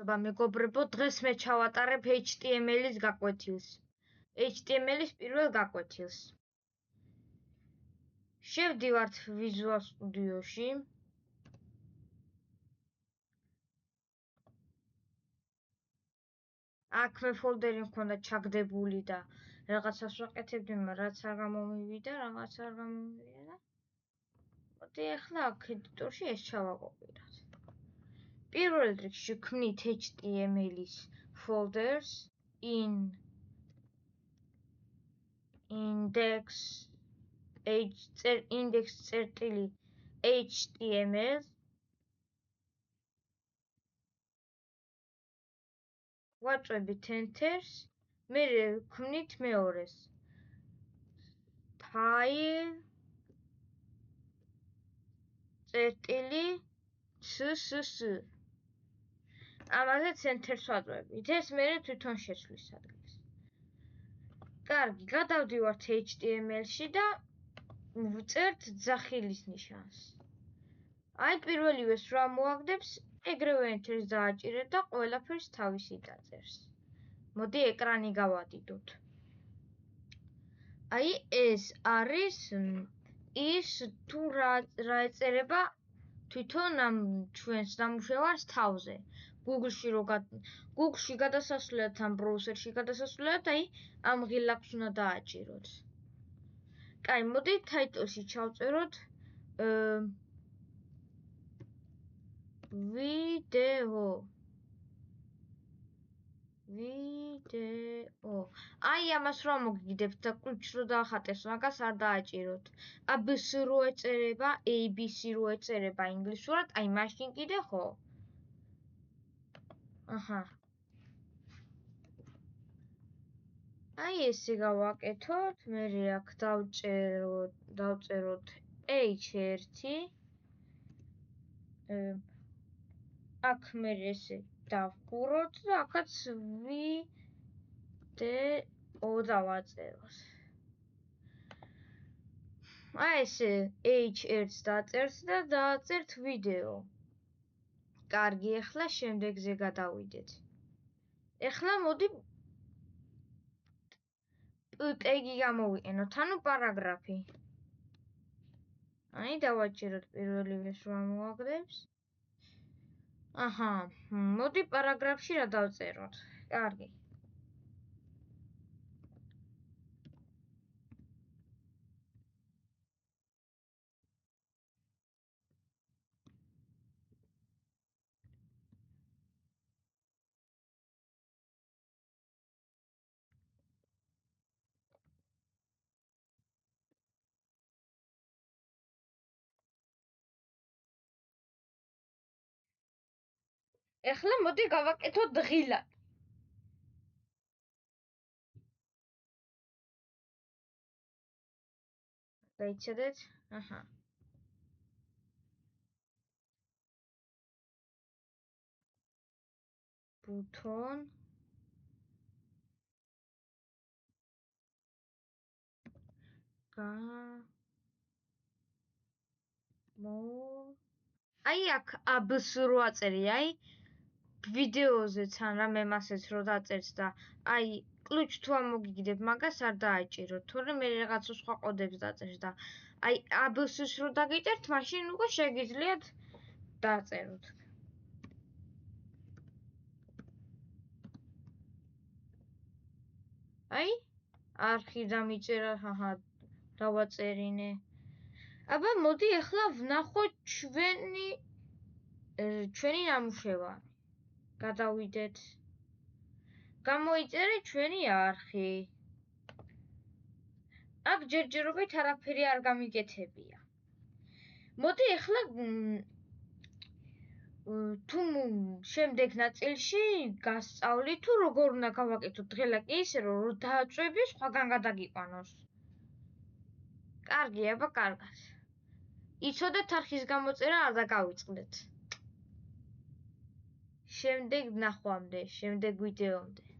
აბა მეგობრებო, დღეს მე ჩავატარებ HTML-ის გაკვეთილს. HTML-ის პირველ გაკვეთილს. შევდივართ Visual Studio-ში. აქ მე ფოლდერი მქონდა ჩაგდებული და რაღაცას ვაკეთებდი, მაგრამ რაც არ გამომივიდა, რაღაც არ გამომივიდა და მოდი ახლა აქ ედიტორში ეს ჩავაკოპიროთ. პირველ რიგში ვქმნით HTML-ის folders in index.html ვაწვევით enter-ს, მერე ვქმნით მეორეს file.css ამაზე enter-ს ვაწვევით, ეს მერე თვითონ შეცვლის ადგილს. კარგი, გადავდივართ HTML-ში და ვწერთ ძახილის ნიშანს. აი პირველივეს რა მოაგდებს, ეგრევე enter-ს დააჭირეთ და ყველაფერს თავისი დაწერს. მოდი ეკრანი გავადიდოთ. აი ეს არის ის თუ რა ეწერება თვითონ ამ ჩვენს ნამუშევარს თავზე. Google-ში გადასასვლელად ან ბროუსერში გადასასვლელად აი ამ ღილაკს უნდა დააჭიროთ. კაი, მოდი title-ში ჩავწეროთ ვიდეო. აი ამას რა მოგიგდებთ და ключ რო დაახატეს, მაგას არ დააჭიროთ. ABC რო ეწერება, ABC რო ეწერება ინგლისურად, აი მაშინ კიდე ხო? აჰა. აი ესე გავაკეთოთ, მერე აქ დავწეროთ H1. აქ მერე ესე დავყუროთ და აქაც ვიდეო დავაწეროთ. აი ესე H1-ს დაწერთ და დააწერთ ვიდეო. კარგი, ახლა შემდეგზე გადავიდეთ. ახლა მოდი ტეგი გამოვიყენოთ, ანუ პარაგრაფი. აი დავაჭიროთ პირველივეს რა მოაგდებს. აჰა, მოდი პარაგრაფში რა დავწეროთ. კარგი. ახლა მოდი გავაკეთოთ ღილაკი. დაიცადეთ? აჰა. ბუთონ აი აქ ABC რო აწერი, აი ვიდეოზეც ან რამემასეც რო დაწერთ და აი ключ თუ ამოგიგდებ, მაგას არ დააჭიროთ, თორემ მე რაღაც სხვა კოდებს დაწერს და აი ABC-ს რო დაგიწერთ, მაშინ უკვე შეგიძლიათ დაწეროთ. აი არხი დამიწერა, აჰა, დავაწერინე. აბა მოდი ახლა ვნახოთ ჩვენი ნამუშევარი. გადავიდეთ. გამოიწერეთ ჩვენი არხი. აქ ჯერჯერობით არაფერი არ გამიგეთებია. მოდი ახლა თუ შემდეგ ნაწილში გასწავლით თუ როგორ უნდა გავაკეთოთ ღილაკი ისე რომ დააწვევი სხვაგან გადაგიყვანოს. კარგი, აბა კარგად. იცოდეთ არხის გამოწერა არ დაგავიწყდეთ. შემდეგ ნახვამდე, შემდეგ ვიდეომდე.